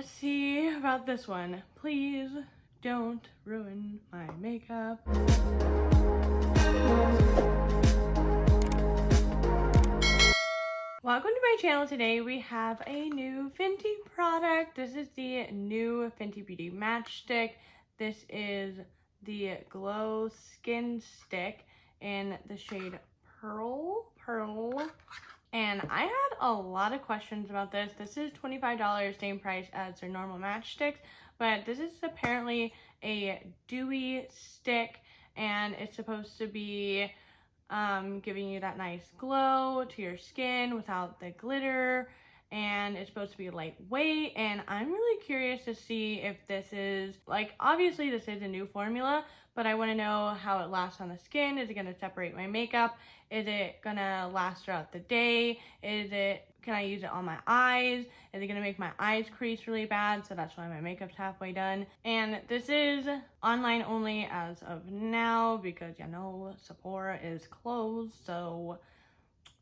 Let's see about this one. Please don't ruin my makeup. Welcome to my channel. Today we have a new Fenty product. This is the new Fenty Beauty Matchstick. This is the Glow Skinstick in the shade Purrrl. And I had a lot of questions about this. This is $25, same price as their normal matchsticks, but this is apparently a dewy stick, and it's supposed to be giving you that nice glow to your skin without the glitter, and it's supposed to be lightweight. And I'm really curious to see if this is, like, obviously this is a new formula, but I want to know how it lasts on the skin. Is it going to separate my makeup? Is it going to last throughout the day? Can I use it on my eyes? Is it going to make my eyes crease really bad? So that's why my makeup's halfway done. And this is online only as of now because, you know, Sephora is closed. So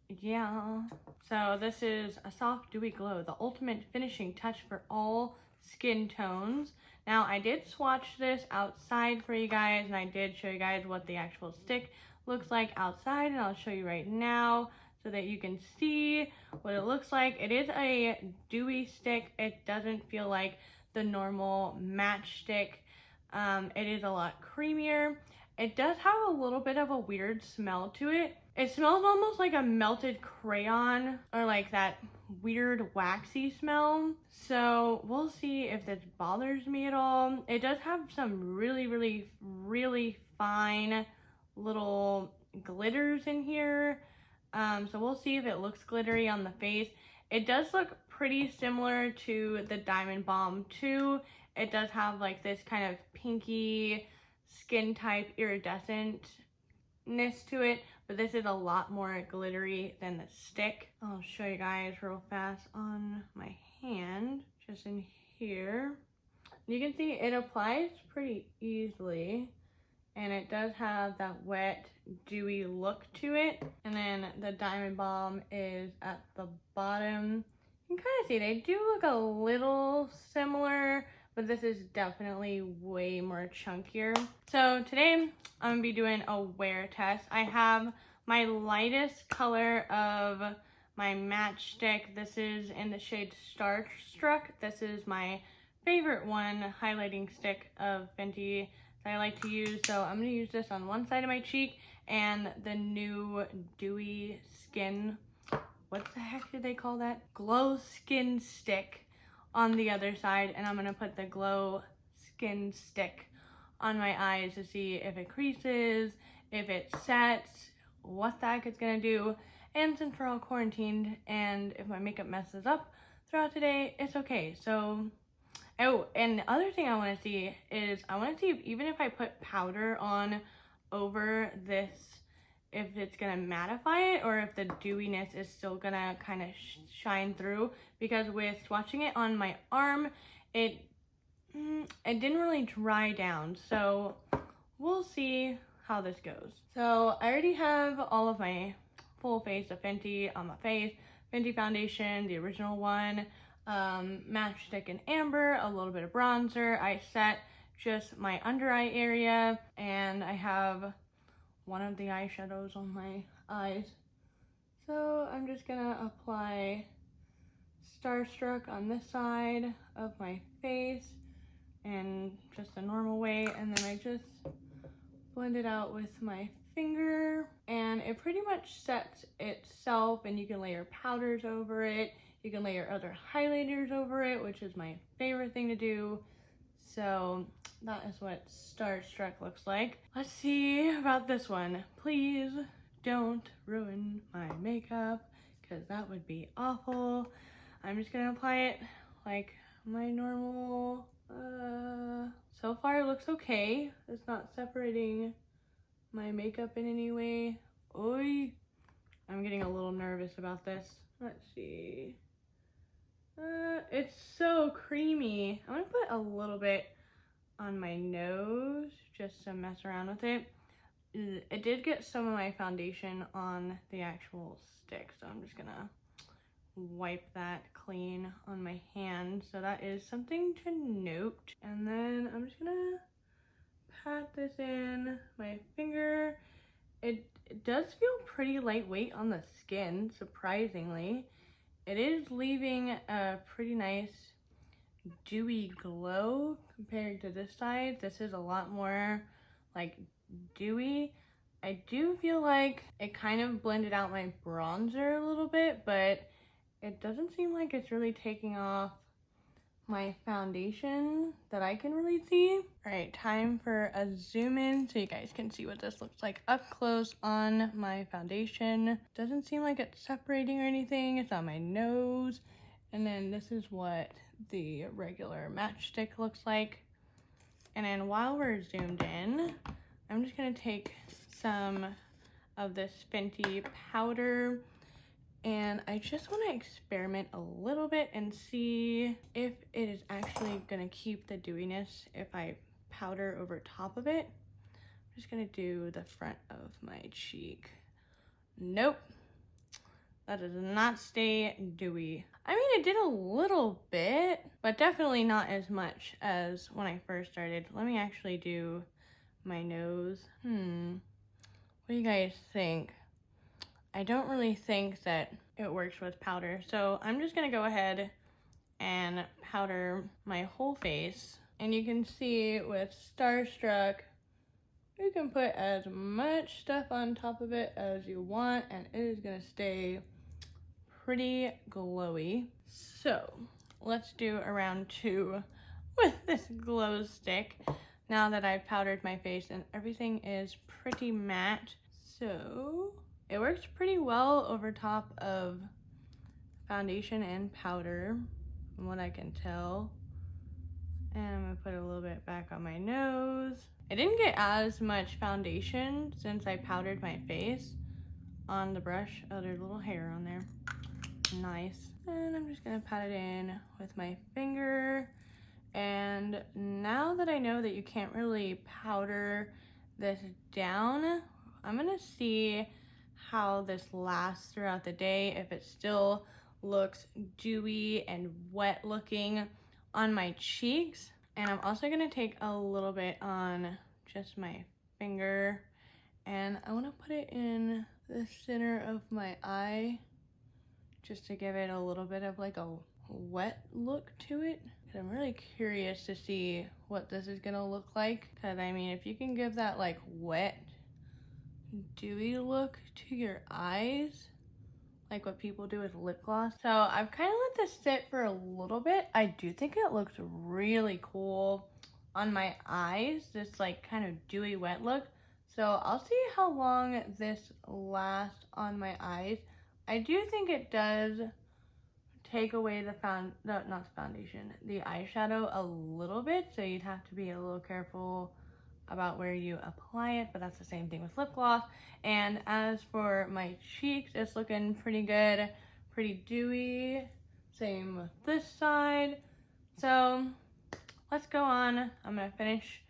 yeah. So this is a soft dewy glow, the ultimate finishing touch for all skin tones. Now I did swatch this outside for you guys, and I did show you guys what the actual stick looks like outside, and I'll show you right now so that you can see what it looks like. It is a dewy stick. It doesn't feel like the normal matchstick. It is a lot creamier. It does have a little bit of a weird smell to it. It smells almost like a melted crayon, or like that weird waxy smell. So we'll see if this bothers me at all. It does have some really fine little glitters in here. So we'll see if it looks glittery on the face. It does look pretty similar to the Diamond Balm 2. It does have like this kind of pinky skin type iridescentness to it, but this is a lot more glittery than the stick. I'll show you guys real fast on my hand, just in here. You can see it applies pretty easily, and it does have that wet, dewy look to it. And then the Diamond Balm is at the bottom. You can kind of see they do look a little similar, but this is definitely way more chunkier. So today I'm gonna be doing a wear test. I have my lightest color of my matchstick. This is in the shade Starstruck. This is my favorite one highlighting stick of Fenty that I like to use. So I'm gonna use this on one side of my cheek and the new dewy skin, what the heck did they call that? Glow Skinstick on the other side, and I'm gonna put the Glow Skinstick on my eyes to see if it creases, if it sets, what the heck it's gonna do. And since we're all quarantined, and if my makeup messes up throughout the day, it's okay. So, oh, and the other thing I want to see is I want to see if even if I put powder on over this, if it's gonna mattify it or if the dewiness is still gonna kind of shine through. Because with swatching it on my arm, it didn't really dry down. So we'll see how this goes. So I already have all of my full face of Fenty on my face. Fenty foundation, the original one, matchstick in amber, a little bit of bronzer. I set just my under eye area, and I have one of the eyeshadows on my eyes. So I'm just gonna apply Starstruck on this side of my face in just a normal way, and then I just blend it out with my finger, and it pretty much sets itself, and you can layer powders over it. You can layer other highlighters over it, which is my favorite thing to do. So that is what Starstruck looks like. Let's see about this one. Please don't ruin my makeup, because that would be awful. I'm just gonna apply it like my normal. So far it looks okay. It's not separating my makeup in any way. Oy! I'm getting a little nervous about this. Let's see. It's so creamy. I'm gonna put a little bit on my nose just to mess around with it. It did get some of my foundation on the actual stick, so I'm just gonna wipe that clean on my hand, so that is something to note. And then I'm just gonna pat this in my finger. It does feel pretty lightweight on the skin, surprisingly. It is leaving a pretty nice dewy glow compared to this side. This is a lot more like dewy. I do feel like it kind of blended out my bronzer a little bit, but it doesn't seem like it's really taking off my foundation that I can really see. All right, time for a zoom in so you guys can see what this looks like up close on my foundation. Doesn't seem like it's separating or anything. It's on my nose. And then this is what the regular matchstick looks like. And then while we're zoomed in, I'm just gonna take some of this Fenty powder, and I just want to experiment a little bit and see if it is actually going to keep the dewiness if I powder over top of it. I'm just going to do the front of my cheek. Nope, that does not stay dewy. I mean, it did a little bit, but definitely not as much as when I first started. Let me actually do my nose. What do you guys think? I don't really think that it works with powder, so I'm just gonna go ahead and powder my whole face. And you can see with Starstruck, you can put as much stuff on top of it as you want, and it is gonna stay pretty glowy. So let's do a round 2 with this glow stick now that I've powdered my face and everything is pretty matte. So it works pretty well over top of foundation and powder, from what I can tell. And I'm gonna put a little bit back on my nose. I didn't get as much foundation since I powdered my face on the brush. Oh, there's a little hair on there. Nice. And I'm just gonna pat it in with my finger. And now that I know that you can't really powder this down, I'm gonna see how this lasts throughout the day, if it still looks dewy and wet looking on my cheeks. And I'm also gonna take a little bit on just my finger, and I wanna put it in the center of my eye just to give it a little bit of like a wet look to it. And I'm really curious to see what this is gonna look like, because I mean, if you can give that like wet dewy look to your eyes, like what people do with lip gloss. So I've kind of let this sit for a little bit. I do think it looks really cool on my eyes, this like kind of dewy wet look. So I'll see how long this lasts on my eyes. I do think it does take away the the eyeshadow a little bit, so you'd have to be a little careful about where you apply it, but that's the same thing with lip gloss. And as for my cheeks, it's looking pretty good, pretty dewy. Same with this side. So let's go on. I'm gonna finish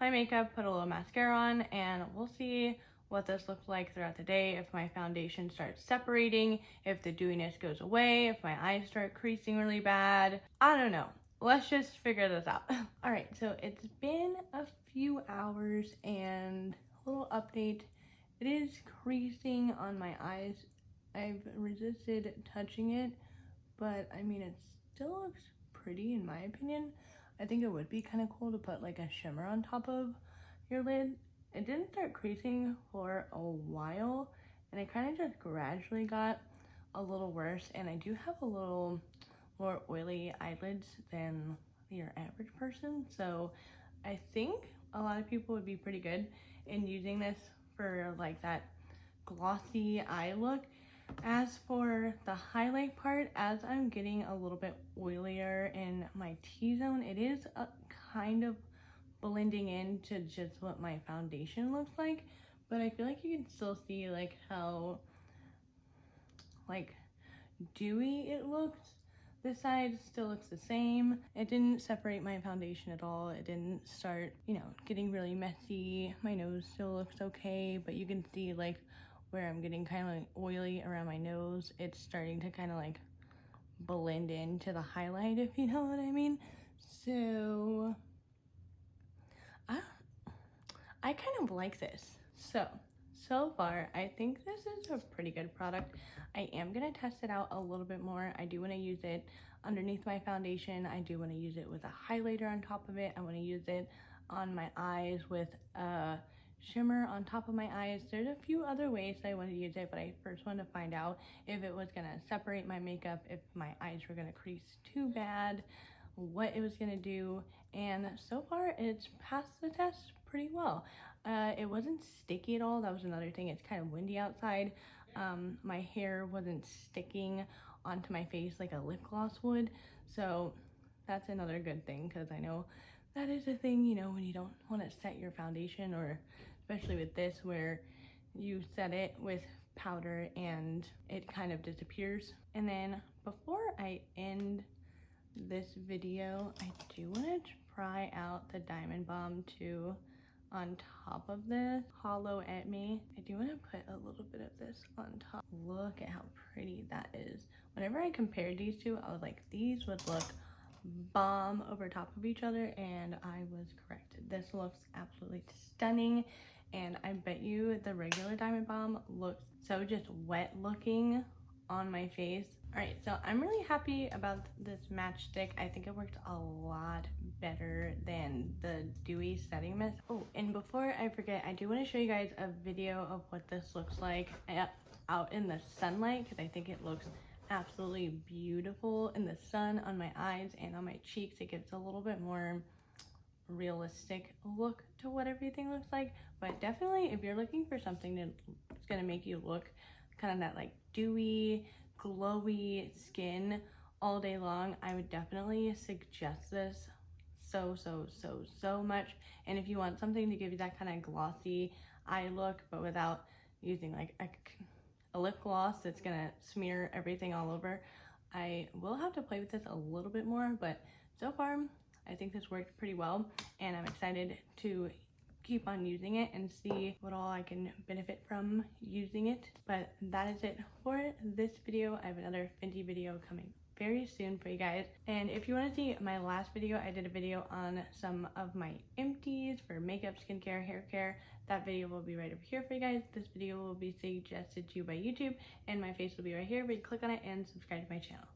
my makeup, put a little mascara on, and we'll see what this looks like throughout the day, if my foundation starts separating, if the dewiness goes away, if my eyes start creasing really bad. I don't know. Let's just figure this out. All right, so it's been a few hours and a little update. It is creasing on my eyes. I've resisted touching it, but I mean, it still looks pretty in my opinion. I think it would be kind of cool to put like a shimmer on top of your lid. It didn't start creasing for a while, and it kind of just gradually got a little worse, and I do have a little more oily eyelids than your average person, so I think a lot of people would be pretty good in using this for like that glossy eye look. As for the highlight part, as I'm getting a little bit oilier in my T-zone, it is kind of blending into just what my foundation looks like, but I feel like you can still see like how like dewy it looks. This side still looks the same. It didn't separate my foundation at all. It didn't start, you know, getting really messy. My nose still looks okay, but you can see like where I'm getting kind of like oily around my nose. It's starting to kind of like blend into the highlight, if you know what I mean. So I kind of like this. So far, I think this is a pretty good product. I am gonna test it out a little bit more. I do wanna use it underneath my foundation. I do wanna use it with a highlighter on top of it. I wanna use it on my eyes with a shimmer on top of my eyes. There's a few other ways I want to use it, but I first wanted to find out if it was gonna separate my makeup, if my eyes were gonna crease too bad, what it was gonna do, and so far it's passed the test pretty well. It wasn't sticky at all. That was another thing. It's kind of windy outside. My hair wasn't sticking onto my face like a lip gloss would, so that's another good thing, because I know that is a thing, you know, when you don't want to set your foundation, or especially with this where you set it with powder and it kind of disappears. And then before I end this video, I do want to try out the Diamond Balm too on top of this. Hollow at me. I do want to put a little bit of this on top. Look at how pretty that is. Whenever I compared these two, I was like, these would look bomb over top of each other, and I was correct. This looks absolutely stunning, and I bet you the regular Diamond Balm looks so just wet looking on my face. All right, so I'm really happy about this matchstick. I think it worked a lot better than the dewy setting mist. Oh, and before I forget, I do want to show you guys a video of what this looks like out in the sunlight, because I think it looks absolutely beautiful in the sun on my eyes and on my cheeks. It gives a little bit more realistic look to what everything looks like. But definitely, if you're looking for something that's gonna make you look kind of that like dewy, glowy skin all day long, I would definitely suggest this so much. And if you want something to give you that kind of glossy eye look, but without using like a lip gloss that's gonna smear everything all over, I will have to play with this a little bit more, but so far I think this worked pretty well, and I'm excited to keep on using it and see what all I can benefit from using it. But that is it for this video. I have another Fenty video coming very soon for you guys, and if you want to see my last video, I did a video on some of my empties for makeup, skincare, hair care. That video will be right over here for you guys. This video will be suggested to you by YouTube, and my face will be right here, but you click on it and subscribe to my channel.